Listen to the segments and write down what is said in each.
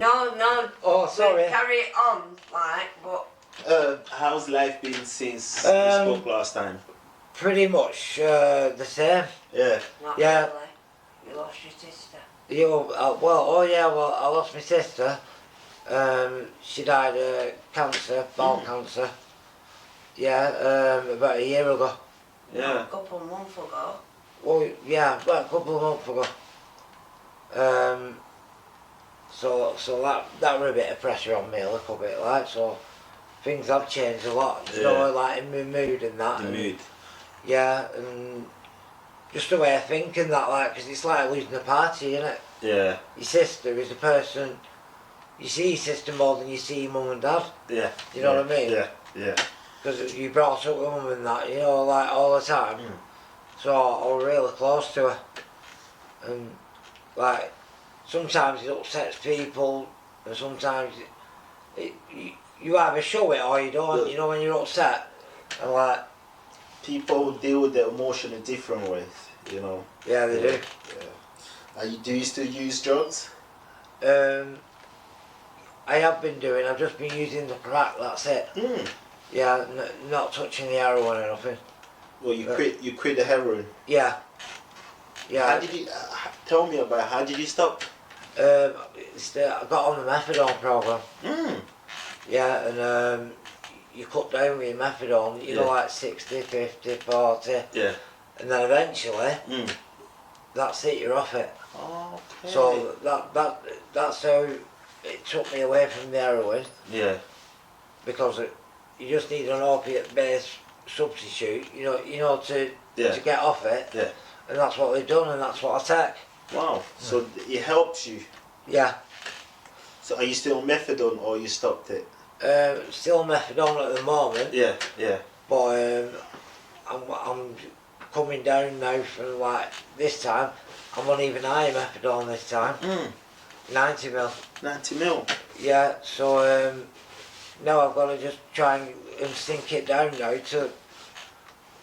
No. Oh, sorry. Carry it on, like, but... How's life been since we spoke last time? Pretty much the same. Yeah. Not Yeah. really. You lost your sister. I lost my sister. She died of cancer, bowel cancer. Yeah, about a year ago. Yeah. A couple of months ago. Well, yeah, about a couple of months ago. So that were a bit of pressure on me, a little bit, like, so things have changed a lot, you know, like in my mood and that. The mood. Yeah, and just the way I think and that, like, because it's like losing a party, innit? Yeah. Your sister is a person, you see your sister more than you see your mum and dad. Yeah. You know what I mean? Yeah. Because you brought up with mum and that, you know, like all the time. So I was really close to her. And like, sometimes it upsets people, and sometimes you either show it or you don't, you know, when you're upset. And like, people deal with their emotion in different ways, you know. yeah, they do. Yeah. Do you still use drugs? I have been doing, I've just been using the crack, that's it. Yeah, not touching the heroin or nothing. Well, you quit the heroin? Yeah. How did you, tell me about how did you stop? I got on the methadone program. Yeah, and you cut down with your methadone, you know, like 60, 50, 40. Yeah. And then eventually, that's it, you're off it. Okay. So that's how it took me away from the heroin. Yeah. Because you just need an opiate-based substitute, you know, to get off it. Yeah. And that's what they've done, and that's what I take. Wow. So it helps you. Yeah. So are you still on methadone or you stopped it? Still methadone at the moment. Yeah. But I'm coming down now from, like, this time. I'm on even higher methadone this time. 90 mil. 90 mil? Yeah, so now I've got to just try and sink it down now to...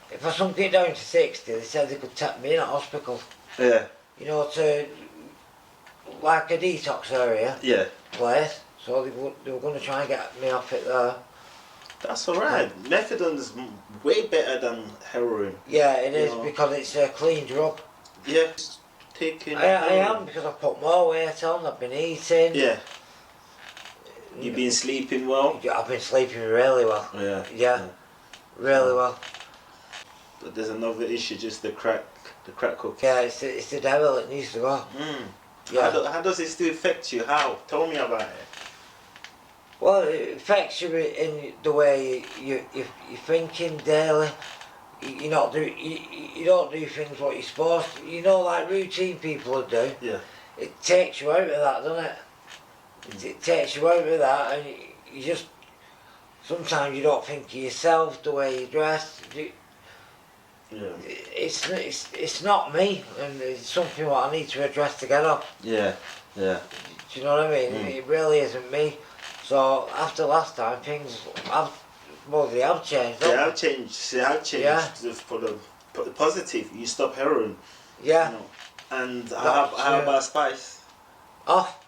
If I sunk it down to 60, they said they could take me in at hospital. Yeah. You know, to like a detox area. Yeah. Place. So they were going to try and get me off it there. That's alright. Methadone is way better than heroin. Yeah, it is, because it's a clean drug. Yeah. Taking I am, because I've put more weight on, I've been eating. Yeah. You've been sleeping well? I've been sleeping really well. Yeah. Really well. But there's another issue, just the crack cocaine. Yeah, it's the devil that needs to go. Yeah. How does it still affect you? How? Tell me about it. Well, it affects you in the way you're thinking daily. You don't do things what you're supposed to. You know, like routine people would do. Yeah. It takes you out of that, doesn't it? It takes you out of that, and you just... Sometimes you don't think of yourself, the way you dress. Yeah. It's not me, and it's something what I need to address together. Yeah. Do you know what I mean? It really isn't me. So after last time, things they have changed. They have changed. Yeah. For the positive. You stop heroin. Yeah. You know. And how about spice? Off.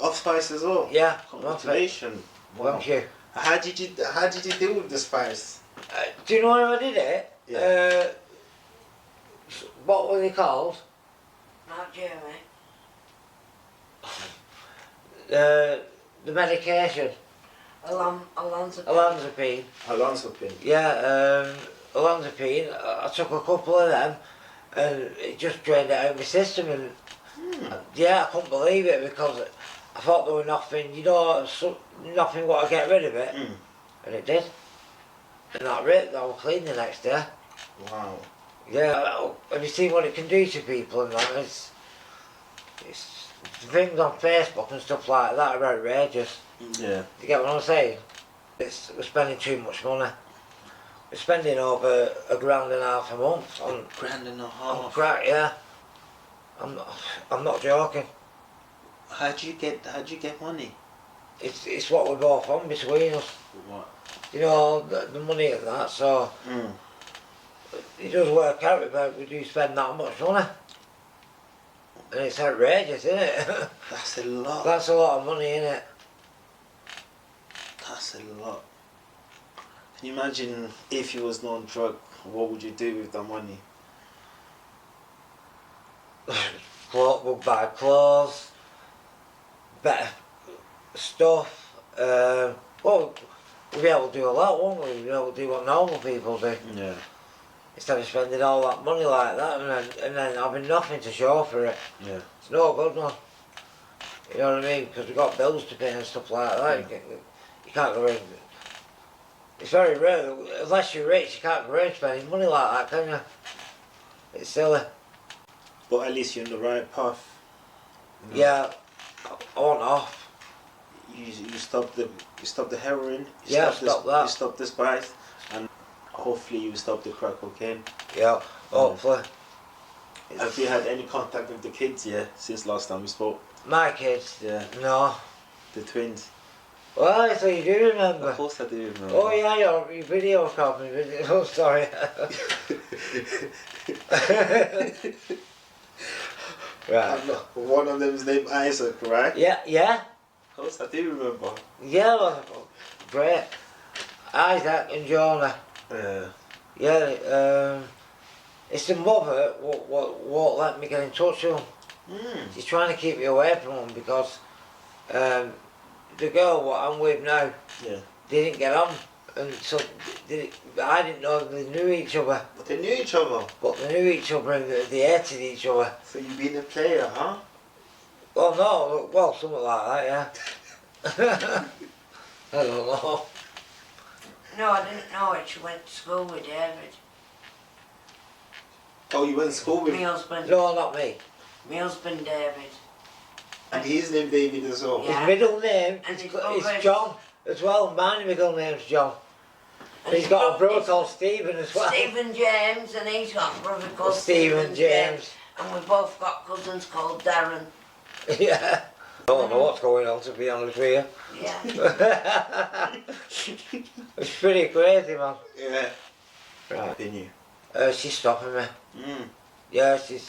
Off spice as well. Yeah. Motivation. Wow. Thank you. How did you deal with the spice? Do you know how I did it? Yeah. What were they called? Not Jeremy. The medication. Olanzapine. Olanzapine. Yeah, olanzapine. I took a couple of them, and it just drained it out of my system. And yeah, I couldn't believe it, because I thought there was nothing, nothing what to get rid of it, and it did. And that ripped. I was clean the next day. Wow. Yeah, have you seen what it can do to people and that? It's things on Facebook and stuff like that are outrageous. Yeah. You get what I'm saying? We're spending too much money. We're spending over £1.5 grand a month on £1.5 grand. On crack, yeah. I'm not joking. How'd you get money? It's what we're both on between us. What? You know, the money and that, so it does work out about we do spend that much money. and it's outrageous, isn't it? That's a lot. That's a lot of money, isn't it? That's a lot. Can you imagine if you was non drug, what would you do with that money? We'll buy clothes, better stuff. Well, we'll be able to do a lot, won't we? We'll be able to do what normal people do. Yeah. Instead of spending all that money like that and then having nothing to show for it. Yeah. It's no good, man. You know what I mean? Because we've got bills to pay and stuff like that. You can't go around. It's very rare, unless you're rich, you can't go around spending money like that, can you? It's silly. But at least you're on the right path. You know? Yeah, I want off. You stop the heroin. You Yeah, stop that. You stop the spice, and hopefully you stop the crack cocaine. Yeah, hopefully. Have you had any contact with the kids since last time we spoke? My kids? Yeah. No. The twins. Well, I thought you do remember. Of course I do remember. Oh yeah, your video copy. Oh, sorry. Right. One of them is named Isaac, right? Yeah. Of course I do remember. Yeah, well, great. Isaac and Jonah. Yeah. Yeah, it's the mother won't let me get in touch with them. She's trying to keep me away from them because the girl what I'm with now, they didn't get on, and so I didn't know they knew each other. But they knew each other. But they knew each other and they hated each other. So you been a player, huh? Well, no, well, something like that, yeah. I don't know. No, I didn't know it. She went to school with David. Oh, you went to school with My him? husband. No, not me. My husband David. And he's named David as well. Yeah. His middle name And is his brother- John as well. My middle name's John. And He's his got a brother brother- called Stephen as well. Stephen James, and he's got a brother called Stephen James. And we've both got cousins called Darren. Yeah. I don't know what's going on, to be honest with Yeah. you. It's pretty crazy, man. Yeah. Right. Continue. She's stopping me. Mm. Yeah, she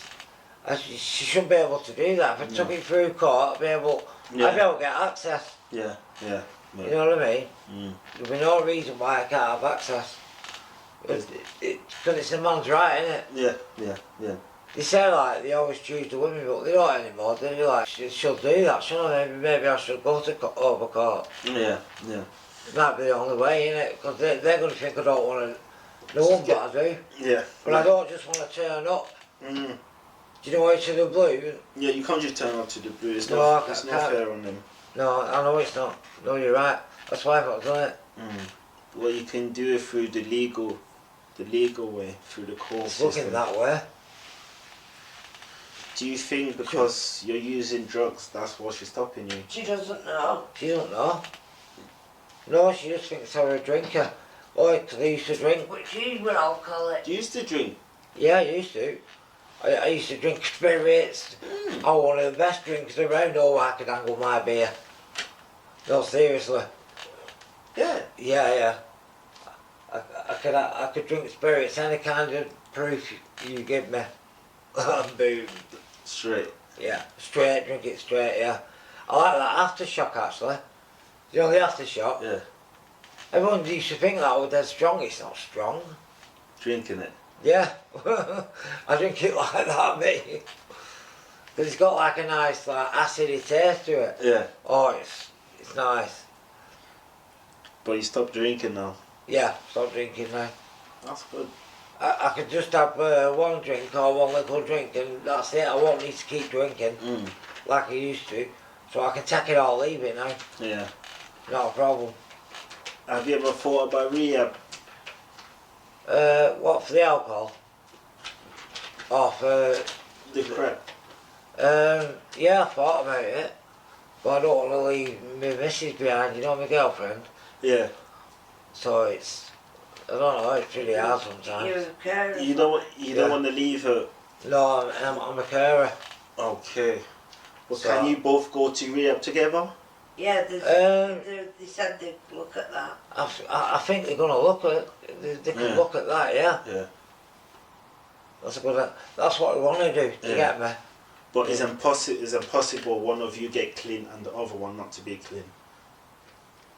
shouldn't be able to do that. If I took it through court, I'd be able to get access. Yeah. You know what I mean? Mm. There'd be no reason why I can't have access. Because it's a man's right, isn't it? Yeah. They say like they always choose the women, but they don't anymore. They're like, she'll do that, shouldn't I? Maybe I should go to over court. Yeah. It might be the only way, innit? Because they're going to think I don't want to. No one but I do. Yeah. But I don't just want to turn up. Mm. Do you know why to the blue? Yeah, you can't just turn up to the blue. It's No, not, I it's not can't. fair on them. No, I know it's not. No, you're right. That's why I've not done it. Well, you can do it through the legal way, through the court It's looking system. that way. Do you think because you're using drugs, that's what she's stopping you? She doesn't know. She don't know. No, she just thinks I'm a drinker. Oh, 'cause I used to drink. But she's an alcoholic. Do you used to drink? Yeah, I used to. I used to drink spirits. I was one of the best drinkers around. Oh, I could handle my beer. No, seriously. Yeah. Yeah. I could drink spirits, any kind of proof you give me. Boom. Straight. Yeah, straight, drink it straight, yeah. I like that aftershock actually. You know the aftershock? Yeah. Everyone used to think that was dead strong. It's not strong. Drinking it. Yeah. I drink it like that, mate. Because it's got like a nice like acidy taste to it. Yeah. Oh, it's nice. But you stopped drinking now. Yeah, stop drinking now. That's good. I could just have one drink or one little drink and that's it. I won't need to keep drinking like I used to. So I can take it or leave it now. Yeah. Not a problem. Have you ever thought about rehab? What, for the alcohol? Or for... The crack? Yeah, I thought about it. But I don't want to leave my missus behind, you know, my girlfriend. Yeah. So it's... I don't know, it's really hard sometimes. You're a carer. You don't want to leave her. No, I'm a carer. Okay. Well, So- can you both go to rehab together? Yeah, they said they'd look at that. I think they're going to look at... They can Yeah. look at that, yeah. Yeah. That's what I want to do, to Yeah. get me. But it's impossible one of you get clean and the other one not to be clean.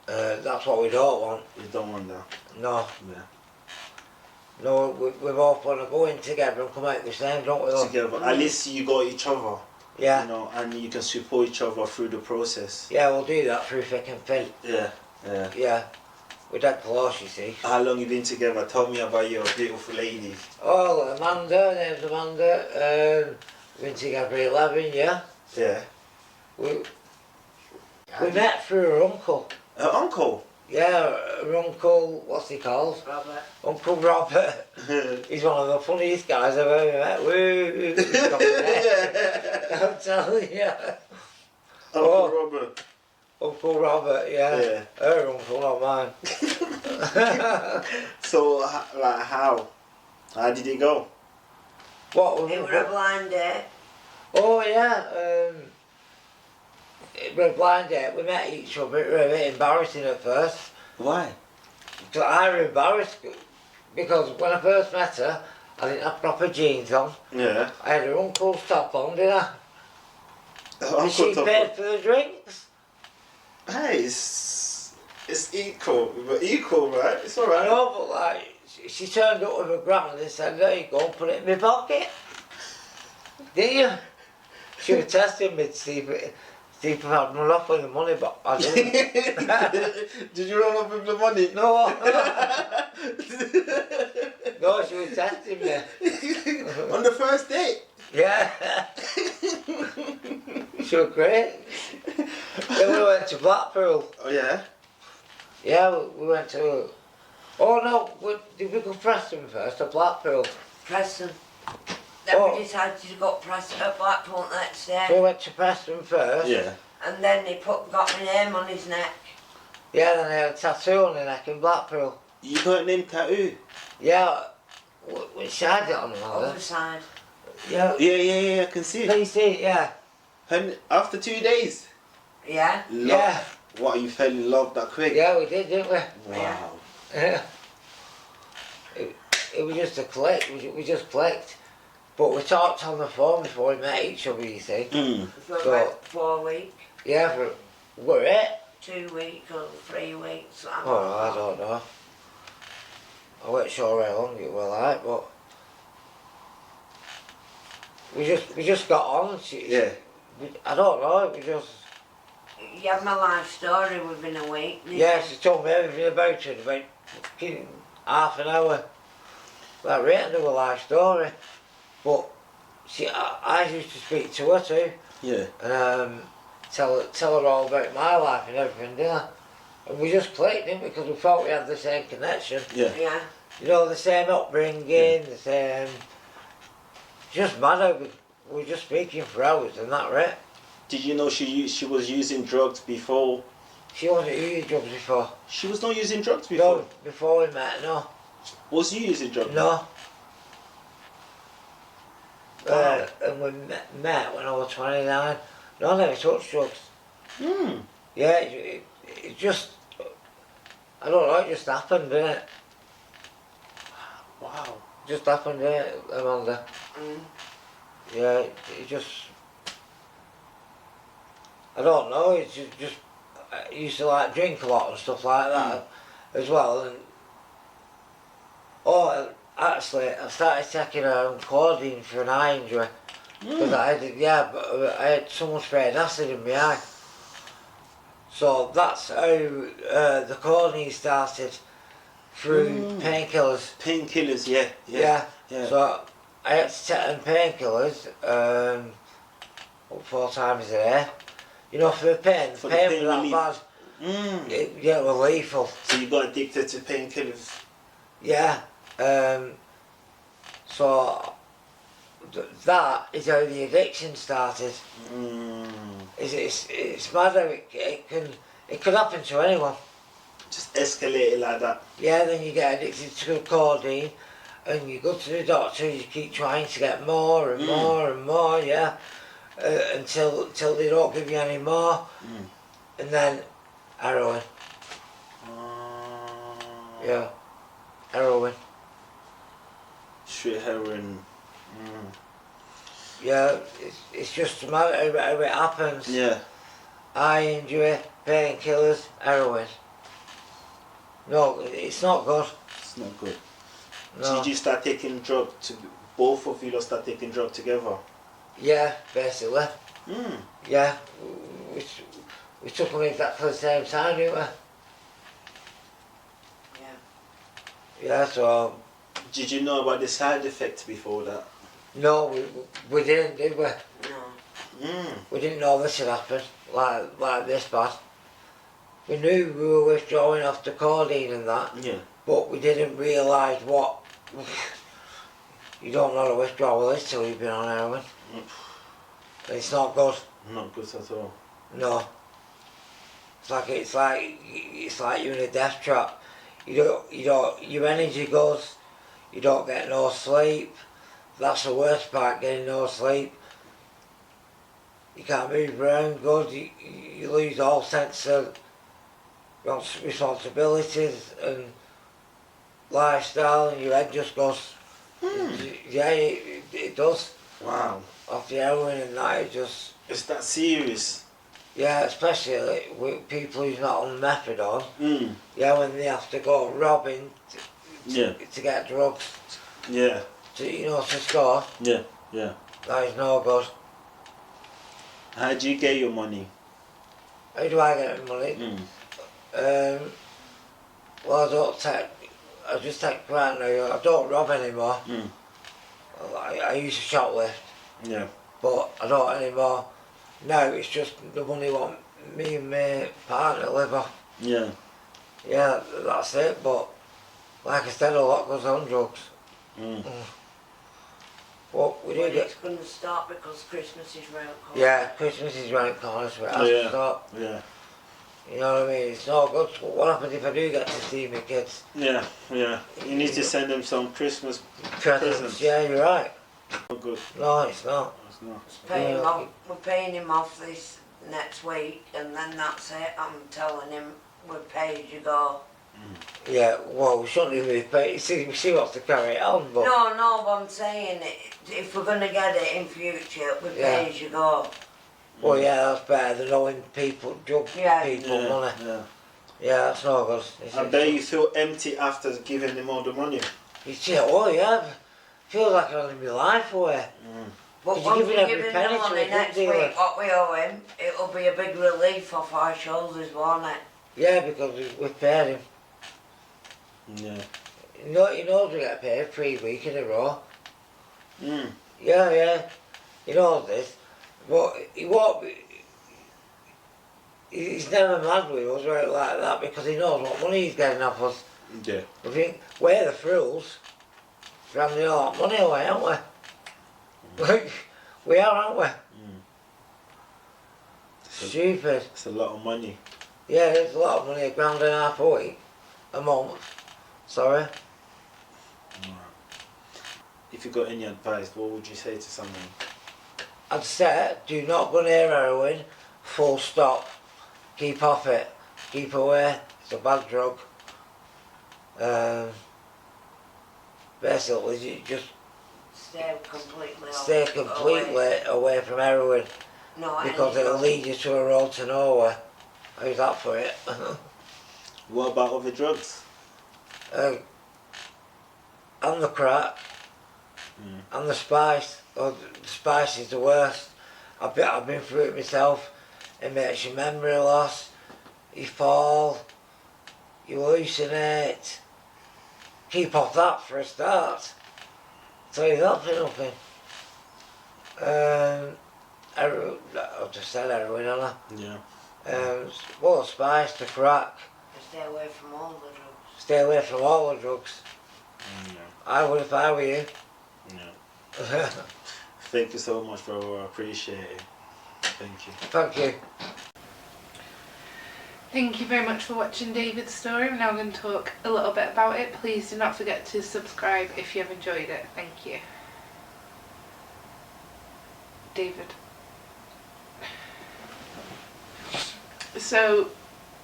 That's what we don't want. You don't want that. No. Yeah. No, we both want to go in together and come out the same, don't we? Love? Together. At least you got each other. Yeah. You know, and you can support each other through the process. Yeah, we'll do that through thick and thin. Yeah. Yeah. Yeah. We're dead close, you see. How long you been together? Tell me about your beautiful lady. Oh, Amanda, her name's Amanda. We've been together 11, yeah. Yeah. We met through her uncle. Her uncle? Yeah, her uncle, what's he called? Robert. Uncle Robert. He's one of the funniest guys I've ever met. Woo! He's got me there. I'm telling you. Uncle Robert. Uncle Robert, yeah. Yeah. Her uncle, not mine. So, like, how? How did it go? What was It was a blind date. Oh yeah, it was a blind date. We met each other. It was a bit embarrassing at first. Why? So I was embarrassed because when I first met her, I didn't have proper jeans on. Yeah. I had her uncle's top on, didn't I? Her And she uncle paid for the drinks. Hey, it's equal. We're equal, right? It's I alright. know, but like, she turned up with her grandma and said, there you go, and put it in my pocket. Did you? She was testing me to see if I had run off with the money, but I didn't. Did you run up with the money? No. No, she was testing me. On the first date? Yeah. She was great. Then we went to Blackpool. Oh yeah? Yeah, we went to... Oh no, did we go Preston first, or Blackpool? Preston. Then Oh. we decided to go Preston at Blackpool next day. We went to Preston first. Yeah. And then he got my name on his neck. Yeah, then I had a tattoo on the neck in Blackpool. You got a name tattoo? Yeah, which side it on the mother? Other side. Yeah. Yeah, I can see Can it. you see it? Yeah. And after 2 days? Yeah. Yeah. What, you fell in love that quick? Yeah, we did, didn't we? Wow. Yeah. It was just a click, we just clicked. But we talked on the phone before we met each other, you see. Mm. For So- about 4 weeks, Yeah, we're it. 2 weeks or 3 weeks. Oh, I don't know. I wasn't sure how long it was like, but we just got on. Yeah. I don't know. We just You have my life story within a week. didn't yeah. you? She told me everything about it. About fucking half an hour. Like written to her life story, but I used to speak to her too, Yeah. and tell her all about my life and everything, didn't I? And we just clicked, didn't we? Because we thought we had the same connection. Yeah. Yeah. You know, the same upbringing, the same. Just mad how we were just speaking for hours and that, right? Did you know she was using drugs before? She wasn't using drugs before. She was not using drugs before? No, before we met, no. Was you using drugs? No. Wow. And we met when I was 29. No, I never touched drugs. Hmm. Yeah, it just, I don't know, it just happened, didn't it? Wow. It just happened, didn't it, Amanda? Mm. Yeah, it just, I don't know, it's just I used to like drink a lot and stuff like that as well. And actually, I started taking codeine for an eye injury because I had someone sprayed acid in my eye. So that's how the codeine started through painkillers. Painkillers, yeah. Yeah. Yeah. So I had to take them painkillers 4 times a day. You know, for the pain. For The the pain pain was that relief. bad. Mm. It was lethal. So you got addicted to painkillers? Yeah. So that is how the addiction started. Mm. It's mad how it can happen to anyone. Just escalated like that. Yeah, then you get addicted to codeine and you go to the doctor, you keep trying to get more and more and more, yeah, until they don't give you any more. And then heroin, yeah, heroin. Straight heroin. Yeah, it's just a matter of how it happens. Yeah. Eye injury, painkillers, heroin. No, it's not good. It's not good. No. Did you start taking drug both of you start taking drug together? Yeah, basically. Mm. Yeah, we took them exactly the same time, didn't we? Yeah. Yeah, so Did you know about the side effects before that? no, we didn't, did we? No. Mm. We didn't know this had happened like this bad. We knew we were withdrawing off the codeine and that, Yeah. but we didn't realise what. You don't know the withdrawal is till you've been on heroin. It's not good. Not good at all. No. It's like you're in a death trap. Your energy goes. You don't get no sleep. That's the worst part, getting no sleep. You can't move around good. You lose all sense of responsibilities and lifestyle, and your head just goes. Yeah, it does. Wow. Off the heroin and that, it just. Is that serious? Yeah, especially with people who's not on methadone. Mm. Yeah, when they have to go robbing to get drugs, Yeah. to score. Yeah. Yeah. That is no good. How do you get your money? How do I get the money? Well, I just take right now. I don't rob anymore. Mm. I used to shoplift, Yeah. but I don't anymore. Now it's just the money what me and my partner live off. Yeah. Yeah, that's it. But like I said, a lot goes on drugs. Mm. But we do Well, get. it's going to start because Christmas is round the corner. Yeah, Christmas is round the corner, so it has to start. Yeah. You know what I mean? It's not good. What happens if I do get to see my kids? Yeah. Yeah. You need to send them some Christmas Presents. presents. Yeah, you're right. Not good. No, it's not. It's not. We're paying him off this next week, and then that's it. I'm telling him we're paid as you go. Yeah, well, we shouldn't even be paid. We see what's to carry it on, but. No, what I'm saying, if we're going to get it in future, we're paid as you go. Well, yeah, that's better than owing people, drug people money. Yeah. Yeah, that's not good. I bet you feel empty after giving them all the money. Feels like I'm living my life away. But Did you once give we it every give him penny the to money a drug next dealer? week, what we owe him, it'll be a big relief off our shoulders, won't it? Yeah, because we paid him. Yeah. He knows we get paid 3 weeks in a row. Mm. Yeah. He knows this. But he won't be. He's never mad with us right like that because he knows what money he's getting off us. Yeah. I think we're the fools for having all that money away, aren't we? We are, aren't we? Stupid. It's a lot of money. Yeah, it's a lot of money, £1.5 a week, a month. Sorry. If you got any advice, what would you say to someone? I'd say, do not go near heroin, full stop. Keep off it. Keep away. It's a bad drug. Basically, you just Stay completely away from heroin No, because it'll lead you to a road to nowhere. How's that for it? What about other drugs? And the crack and the spice. Oh, the spice is the worst. I've been through it myself. It makes your memory loss. You fall. You hallucinate. Keep off that for a start. Tell you that for nothing. I've just said heroin, haven't Yeah. I? Well, spice, the crack. Stay away from all the drugs. Stay away from all the drugs. I would if I were you. Yeah. Thank you so much, bro. I appreciate it. Thank you. Thank you. Thank you very much for watching David's story. I'm now going to talk a little bit about it. Please do not forget to subscribe if you have enjoyed it. Thank you. David. So,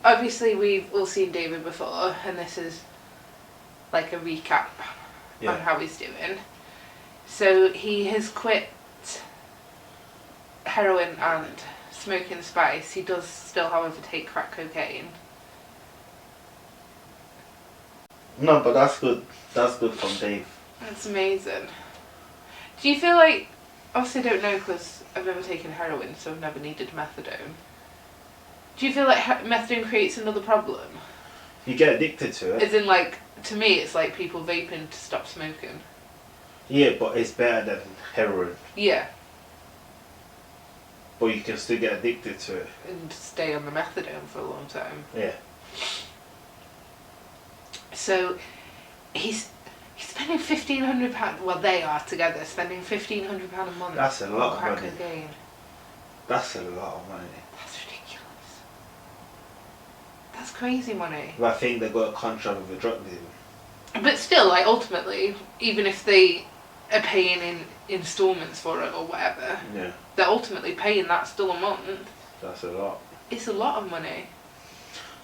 obviously we've all seen David before, and this is like a recap on how he's doing. So he has quit heroin and smoking spice, he does still, however, take crack cocaine. No, but that's good. That's good from Dave. That's amazing. Do you feel like, obviously I don't know because I've never taken heroin, so I've never needed methadone. Do you feel like methadone creates another problem? You get addicted to it. As in, like, to me it's like people vaping to stop smoking. Yeah, but it's better than heroin. Yeah, But you can still get addicted to it. and stay on the methadone for a long time. Yeah. So he's spending £1,500. Well, they are together spending £1,500 a month. That's a lot on crack of money. cocaine. That's a lot of money. That's ridiculous. That's crazy money. But I think they got a contract with a drug dealer. But still, like, ultimately, even if they are paying in instalments for it or whatever, Yeah. they're ultimately paying that still a month. That's a lot. It's a lot of money.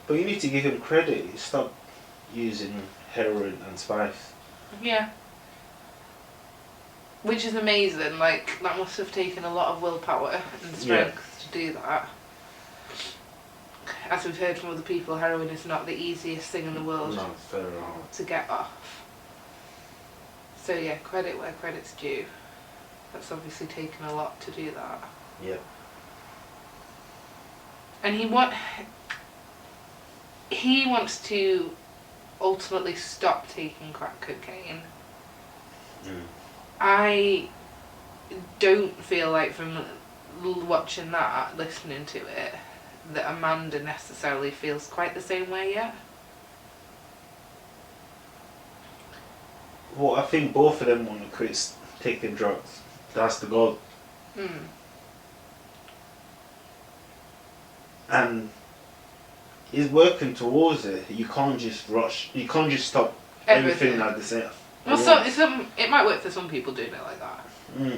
But you need to give him credit. He stopped using heroin and spice. Yeah. Which is amazing. Like, that must have taken a lot of willpower and strength to do that. As we've heard from other people, heroin is not the easiest thing in the world No, it's very wrong. to get off. So yeah, credit where credit's due. That's obviously taken a lot to do that. Yeah. And he wants to ultimately stop taking crack cocaine. Mm. I don't feel like from watching that, listening to it, that Amanda necessarily feels quite the same way yet. Well, I think both of them want to quit taking drugs. That's the goal. Hmm. And he's working towards it. You can't just rush. You can't just stop everything at the same. Well, it might work for some people doing it like that.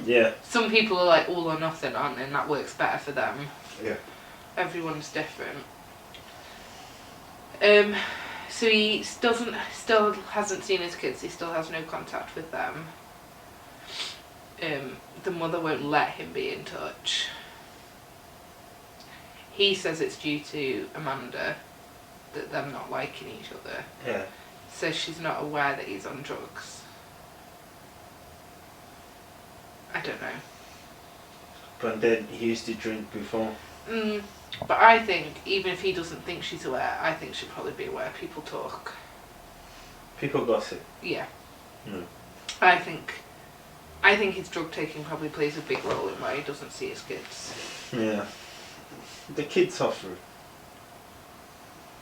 Yeah. Some people are like all or nothing, aren't they? And that works better for them. Yeah. Everyone's different. So he still hasn't seen his kids. He still has no contact with them. The mother won't let him be in touch. He says it's due to Amanda, that them not liking each other. Yeah. So she's not aware that he's on drugs. I don't know. But then he used to drink before. But I think, even if he doesn't think she's aware, I think she'd probably be aware. People talk. People gossip. Yeah. Mm. I think his drug taking probably plays a big role in why he doesn't see his kids. Yeah. The kids suffer.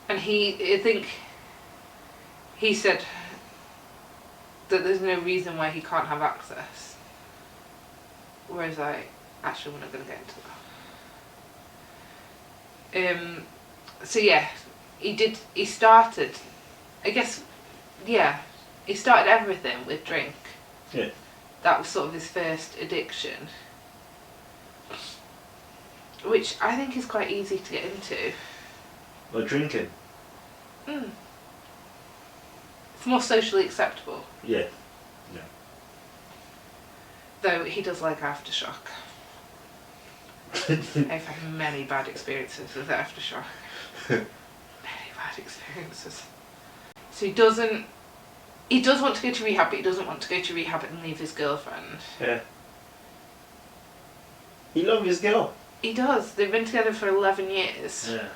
And I think he said that there's no reason why he can't have access. Whereas actually we're not going to get into that. So yeah, he started, I guess, yeah, he started everything with drink. Yeah. That was sort of his first addiction. Which I think is quite easy to get into. Or drinking. It's more socially acceptable. Yeah. Though he does like aftershock. I've had many bad experiences with aftershock. Many bad experiences. So he does want to go to rehab, but he doesn't want to go to rehab and leave his girlfriend. Yeah. He loves his girl. He does. They've been together for 11 years. Yeah.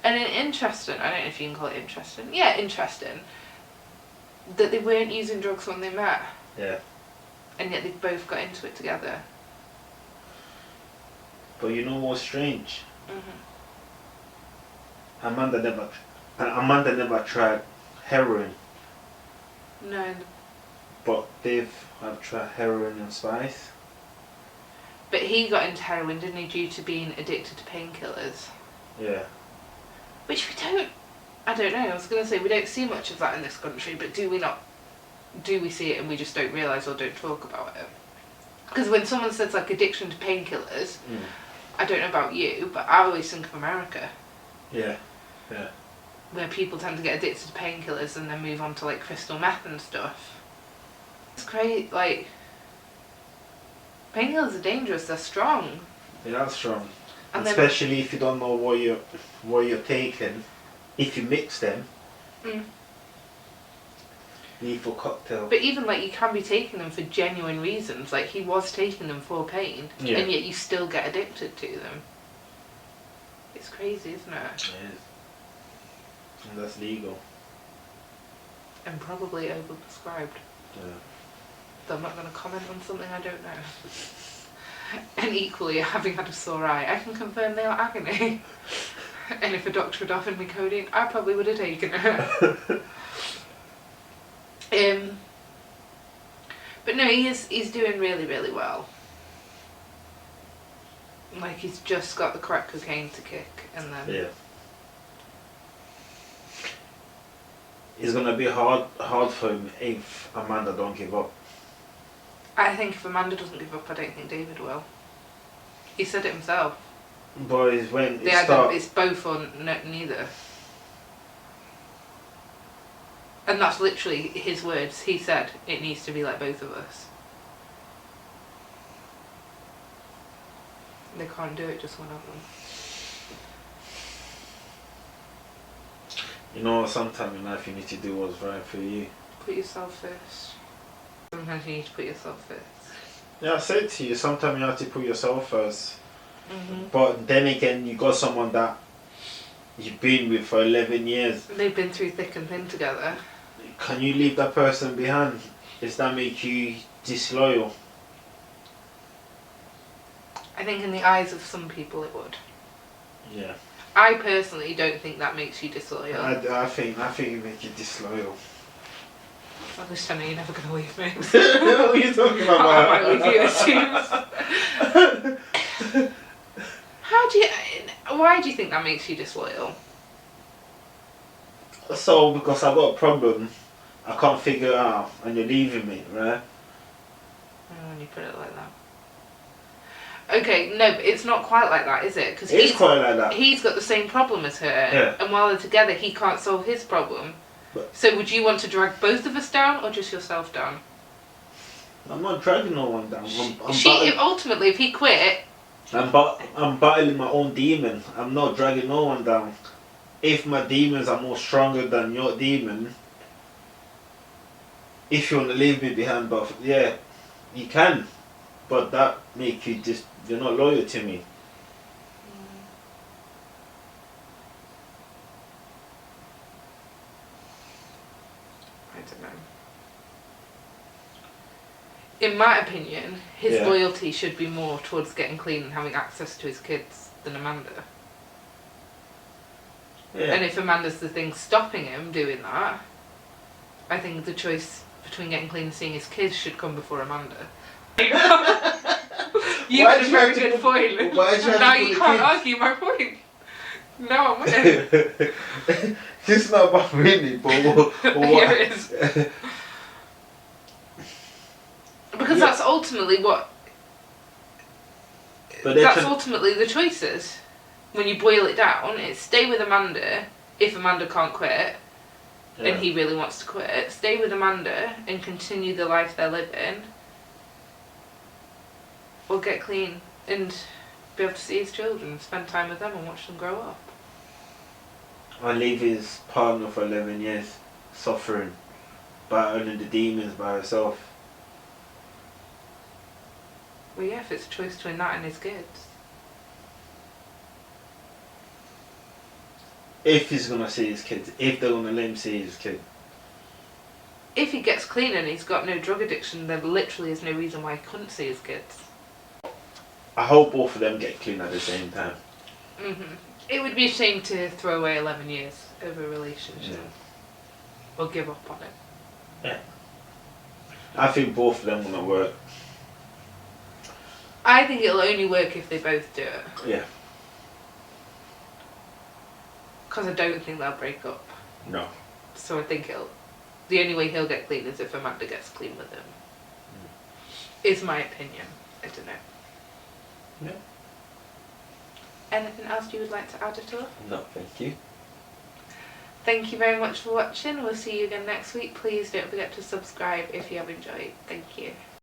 And interesting, I don't know if you can call it interesting. Yeah, interesting. That they weren't using drugs when they met. Yeah. And yet they both got into it together. But you know what's strange? Mm-hmm. Amanda never tried heroin, No. but Dave have tried heroin and spice. But he got into heroin, didn't he, due to being addicted to painkillers? Yeah. Which I don't know, I was going to say we don't see much of that in this country, but do we see it and we just don't realise or don't talk about it? Because when someone says like addiction to painkillers, I don't know about you, but I always think of America. Yeah. Yeah. Where people tend to get addicted to painkillers and then move on to like crystal meth and stuff. It's crazy, like, Painkillers are dangerous. They're strong. They are strong. And then- Especially if you don't know what you're taking. If you mix them. Mm. Lethal cocktail. But even like you can be taking them for genuine reasons. Like he was taking them for pain, Yeah. and yet you still get addicted to them. It's crazy, isn't it? It is. And that's legal. And probably overprescribed. Yeah. Though I'm not going to comment on something I don't know. And equally, having had a sore eye, I can confirm they are agony. And if a doctor had offered me codeine, I probably would have taken it. But no, he's doing really, really well. Like he's just got the crack cocaine to kick, and then Yeah. It's gonna be hard for him if Amanda don't give up. I think if Amanda doesn't give up, I don't think David will. He said it himself. But it's when it It's both or neither. And that's literally his words. He said it needs to be like both of us. They can't do it, just one of them. You know, sometimes in life you need to do what's right for you. Put yourself first. Sometimes you need to put yourself first. Yeah, I said to you, sometimes you have to put yourself first. Mm-hmm. But then again, you got someone that you've been with for 11 years. They've been through thick and thin together. Can you leave that person behind? Does that make you disloyal? I think in the eyes of some people it would. Yeah. I personally don't think that makes you disloyal. I think it makes you disloyal. At least I know you're never going to leave me. What are you talking about? I might leave you too. Why do you think that makes you disloyal? So, because I've got a problem, I can't figure it out, and you're leaving me, right? When you put it like that. Okay, no, but it's not quite like that, is it? Because It's quite like that. he's got the same problem as her, Yeah. and while they're together, he can't solve his problem. But- So would you want to drag both of us down, or just yourself down? I'm not dragging no one down. Ultimately, if he quit, I'm battling my own demon. I'm not dragging no one down. If my demons are more stronger than your demon, if you want to leave me behind, but yeah, you can. But that make you you're not loyal to me. I don't know. In my opinion, his Yeah. loyalty should be more towards getting clean and having access to his kids than Amanda. Yeah. And if Amanda's the thing stopping him doing that, I think the choice between getting clean and seeing his kids should come before Amanda. You Why had do a you have very to good put- point. why do you have to Now put you the can't kids? argue my point. No, I'm winning. It's not about winning, but what? Yeah, it is. Because Yeah. that's ultimately what. But they're That's trying- ultimately the choices. When you boil it down, it's stay with Amanda if Amanda can't quit and he really wants to quit. Stay with Amanda and continue the life they're living. Or get clean and be able to see his children, spend time with them and watch them grow up. I leave his partner for 11 years, suffering, battling the demons by herself. Well, yeah, if it's a choice between that and his kids. If he's gonna see his kids, if they're gonna let him see his kid. If he gets clean and he's got no drug addiction, then literally there's no reason why he couldn't see his kids. I hope both of them get clean at the same time. It would be a shame to throw away 11 years of a relationship. Or give up on it. I think both of them gonna work. I think it'll only work if they both do it. Yeah. Because I don't think they'll break up. No. So I think the only way he'll get clean is if Amanda gets clean with him. Is my opinion. I don't know. Yeah. Anything else you would like to add at all? No, thank you. Thank you very much for watching. We'll see you again next week. Please don't forget to subscribe if you have enjoyed. Thank you.